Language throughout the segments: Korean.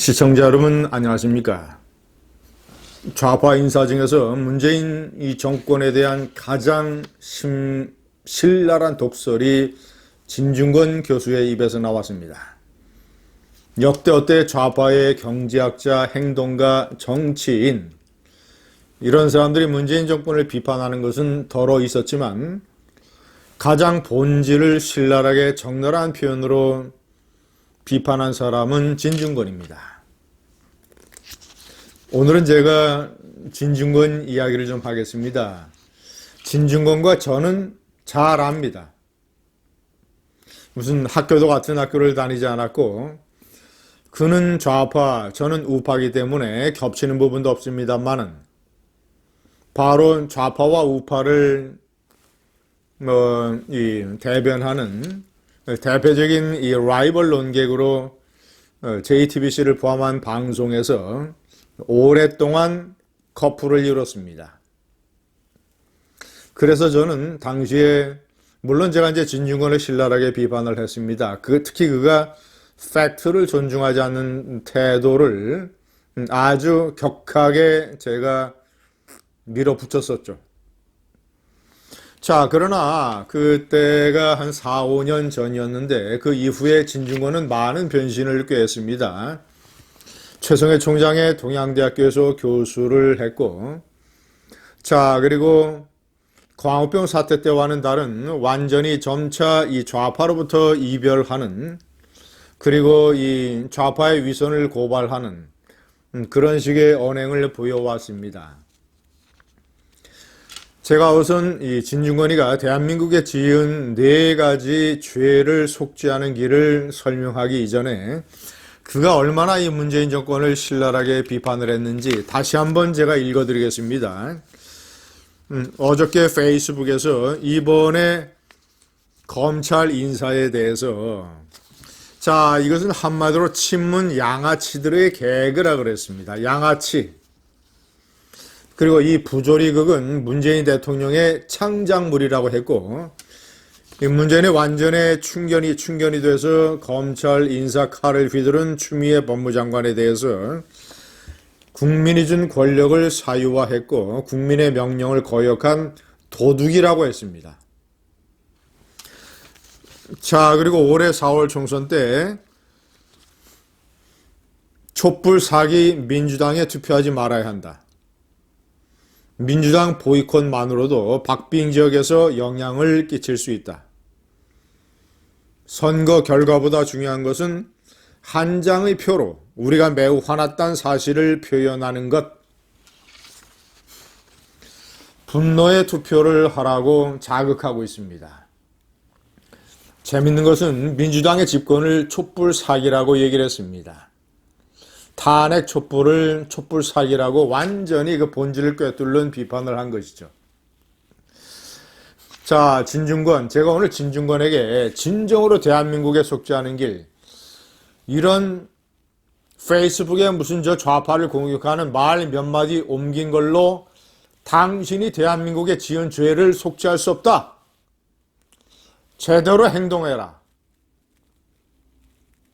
시청자 여러분 안녕하십니까? 좌파 인사 중에서 문재인 이 정권에 대한 가장 신랄한 독설이 진중권 교수의 입에서 나왔습니다. 역대 좌파의 경제학자, 행동가, 정치인 이런 사람들이 문재인 정권을 비판하는 것은 덜어 있었지만 가장 본질을 신랄하게 적나라한 표현으로 비판한 사람은 진중권입니다. 오늘은 제가 진중권 이야기를 좀 하겠습니다. 진중권과 저는 잘 압니다. 무슨 학교도 같은 학교를 다니지 않았고 그는 좌파, 저는 우파이기 때문에 겹치는 부분도 없습니다만은 바로 좌파와 우파를 대변하는 대표적인 이 라이벌 논객으로 JTBC를 포함한 방송에서 오랫동안 커플을 이뤘습니다. 그래서 저는 당시에 물론 제가 이제 진중권을 신랄하게 비판을 했습니다. 특히 그가 팩트를 존중하지 않는 태도를 아주 격하게 제가 밀어붙였었죠. 자, 그러나 그때가 한 4, 5년 전이었는데 그 이후에 진중권은 많은 변신을 꾀했습니다. 최성해 총장의 동양대학교에서 교수를 했고, 자, 그리고 광우병 사태 때와는 다른 완전히 점차 이 좌파로부터 이별하는, 그리고 이 좌파의 위선을 고발하는 그런 식의 언행을 보여왔습니다. 제가 우선 이 진중권이가 대한민국에 지은 4가지 죄를 속죄하는 길을 설명하기 이전에 그가 얼마나 이 문재인 정권을 신랄하게 비판을 했는지 다시 한번 제가 읽어드리겠습니다. 어저께 페이스북에서 이번에 검찰 인사에 대해서 자, 이것은 한마디로 친문 양아치들의 개그라 그랬습니다. 양아치. 그리고 이 부조리극은 문재인 대통령의 창작물이라고 했고 이 문재인의 완전히 충견이 돼서 검찰 인사 칼을 휘두른 추미애 법무장관에 대해서 국민이 준 권력을 사유화했고 국민의 명령을 거역한 도둑이라고 했습니다. 자, 그리고 올해 4월 총선 때 촛불 사기 민주당에 투표하지 말아야 한다. 민주당 보이콧만으로도 박빙 지역에서 영향을 끼칠 수 있다. 선거 결과보다 중요한 것은 한 장의 표로 우리가 매우 화났다는 사실을 표현하는 것. 분노의 투표를 하라고 자극하고 있습니다. 재밌는 것은 민주당의 집권을 촛불 사기라고 얘기를 했습니다. 탄핵 촛불을 촛불 사기라고 완전히 그 본질을 꿰뚫는 비판을 한 것이죠. 자, 진중권. 제가 오늘 진중권에게 진정으로 대한민국에 속죄하는 길, 이런 페이스북에 무슨 좌파를 공격하는 말 몇 마디 옮긴 걸로 당신이 대한민국에 지은 죄를 속죄할 수 없다. 제대로 행동해라.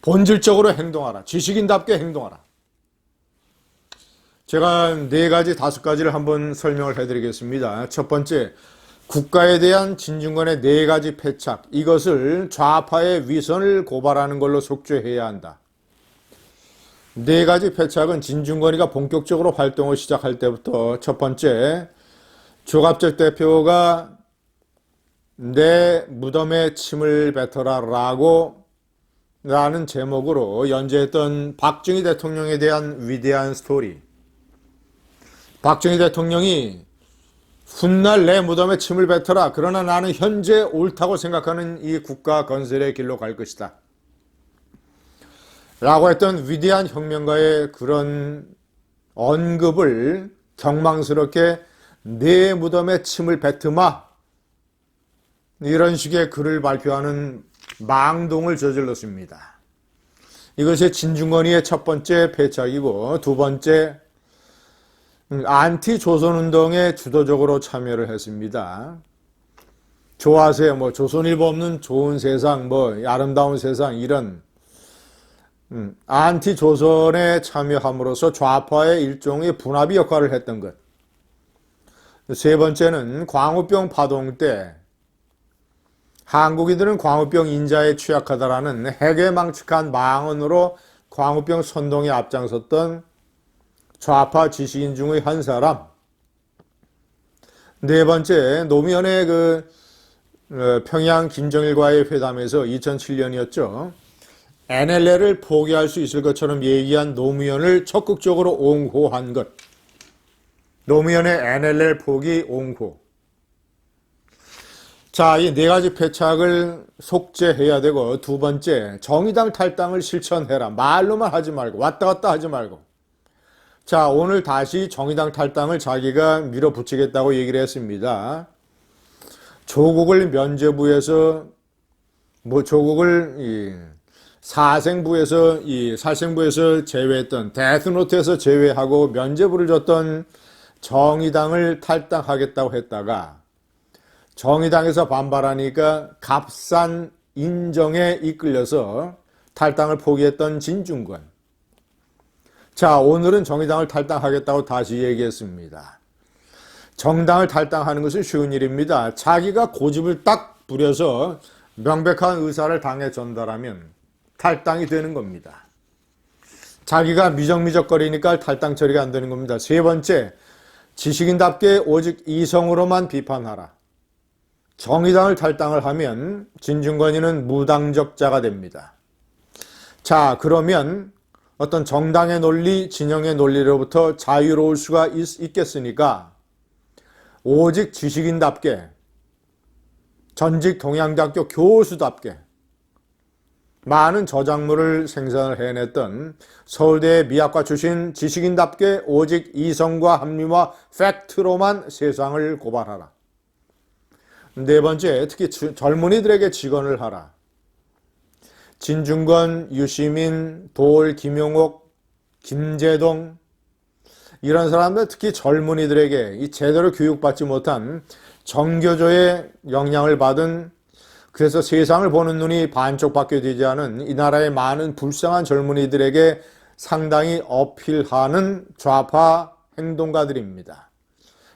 본질적으로 행동하라. 지식인답게 행동하라. 제가 4가지, 5가지를 한번 설명을 해드리겠습니다. 첫 번째, 국가에 대한 진중권의 4가지 패착. 이것을 좌파의 위선을 고발하는 걸로 속죄해야 한다. 4가지 패착은 진중권이가 본격적으로 활동을 시작할 때부터 첫 번째, 조갑적 대표가 내 무덤에 침을 뱉어라 라는 제목으로 연재했던 박정희 대통령에 대한 위대한 스토리. 박정희 대통령이 훗날 내 무덤에 침을 뱉어라. 그러나 나는 현재 옳다고 생각하는 이 국가 건설의 길로 갈 것이다. 라고 했던 위대한 혁명가의 그런 언급을 경망스럽게 내 무덤에 침을 뱉으마. 이런 식의 글을 발표하는 망동을 저질렀습니다. 이것이 진중권이의 첫 번째 패착이고 두 번째 안티 조선운동에 주도적으로 참여를 했습니다. 좋아하세요. 조선일보 없는 좋은 세상, 아름다운 세상, 이런 안티 조선에 참여함으로써 좌파의 일종의 분합의 역할을 했던 것. 세 번째는 광우병 파동 때 한국인들은 광우병 인자에 취약하다라는 해괴망측한 망언으로 광우병 선동에 앞장섰던 좌파 지식인 중의 한 사람. 네 번째, 노무현의 평양 김정일과의 회담에서 2007년이었죠. NLL을 포기할 수 있을 것처럼 얘기한 노무현을 적극적으로 옹호한 것. 노무현의 NLL 포기 옹호. 자, 이 네 가지 패착을 속죄해야 되고, 두 번째, 정의당 탈당을 실천해라. 말로만 하지 말고, 왔다 갔다 하지 말고. 자, 오늘 다시 정의당 탈당을 자기가 밀어붙이겠다고 얘기를 했습니다. 조국을 면죄부에서, 조국을 살생부에서 제외했던, 데스노트에서 제외하고 면죄부를 줬던 정의당을 탈당하겠다고 했다가, 정의당에서 반발하니까 값싼 인정에 이끌려서 탈당을 포기했던 진중권. 자, 오늘은 정의당을 탈당하겠다고 다시 얘기했습니다. 정당을 탈당하는 것은 쉬운 일입니다. 자기가 고집을 딱 부려서 명백한 의사를 당에 전달하면 탈당이 되는 겁니다. 자기가 미적미적거리니까 탈당 처리가 안 되는 겁니다. 세 번째, 지식인답게 오직 이성으로만 비판하라. 정의당을 탈당을 하면 진중권이는 무당적자가 됩니다. 자, 그러면 어떤 정당의 논리, 진영의 논리로부터 자유로울 수가 있겠으니까 오직 지식인답게, 전직 동양대학교 교수답게 많은 저작물을 생산을 해냈던 서울대 미학과 출신 지식인답게 오직 이성과 합리와 팩트로만 세상을 고발하라. 네 번째, 특히 젊은이들에게 직언을 하라. 진중권, 유시민, 도올, 김용옥, 김재동 이런 사람들, 특히 젊은이들에게 이 제대로 교육받지 못한 정교조의 영향을 받은, 그래서 세상을 보는 눈이 반쪽밖에 되지 않은 이 나라의 많은 불쌍한 젊은이들에게 상당히 어필하는 좌파 행동가들입니다.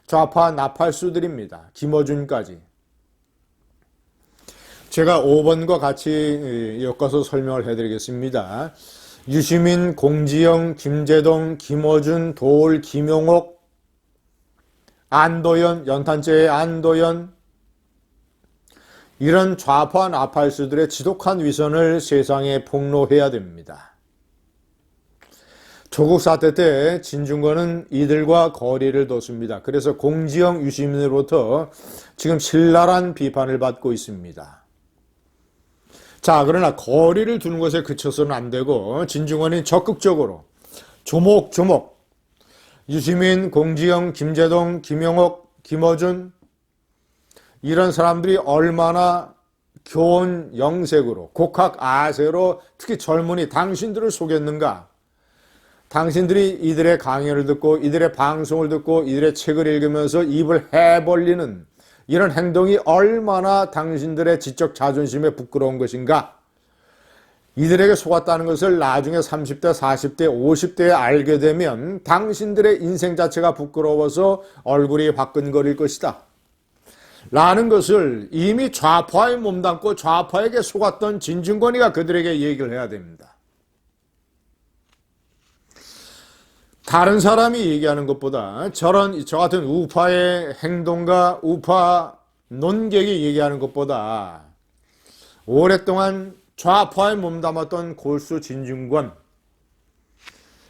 좌파 나팔수들입니다. 김어준까지. 제가 5번과 같이 엮어서 설명을 해드리겠습니다. 유시민, 공지영, 김재동, 김어준, 도올, 김용옥, 안도연, 연탄재의 안도연, 이런 좌파 나팔수들의 지독한 위선을 세상에 폭로해야 됩니다. 조국 사태 때 진중권은 이들과 거리를 뒀습니다. 그래서 공지영, 유시민으로부터 지금 신랄한 비판을 받고 있습니다. 자, 그러나 거리를 두는 것에 그쳐서는 안 되고 진중권이 적극적으로 조목조목 유시민, 공지영, 김재동, 김용옥, 김어준 이런 사람들이 얼마나 교훈 영색으로 곡학 아세로 특히 젊은이 당신들을 속였는가. 당신들이 이들의 강연을 듣고 이들의 방송을 듣고 이들의 책을 읽으면서 입을 해벌리는 이런 행동이 얼마나 당신들의 지적 자존심에 부끄러운 것인가. 이들에게 속았다는 것을 나중에 30대, 40대, 50대에 알게 되면 당신들의 인생 자체가 부끄러워서 얼굴이 화끈거릴 것이다. 라는 것을 이미 좌파에 몸담고 좌파에게 속았던 진중권이가 그들에게 얘기를 해야 됩니다. 다른 사람이 얘기하는 것보다 저 같은 우파의 행동가, 우파 논객이 얘기하는 것보다 오랫동안 좌파에 몸담았던 골수 진중권,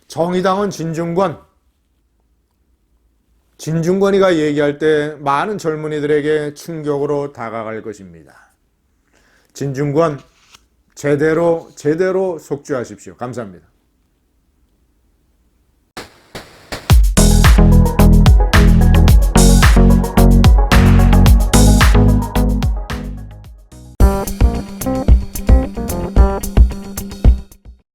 정의당은 진중권이가 얘기할 때 많은 젊은이들에게 충격으로 다가갈 것입니다. 진중권, 제대로 속죄하십시오. 감사합니다.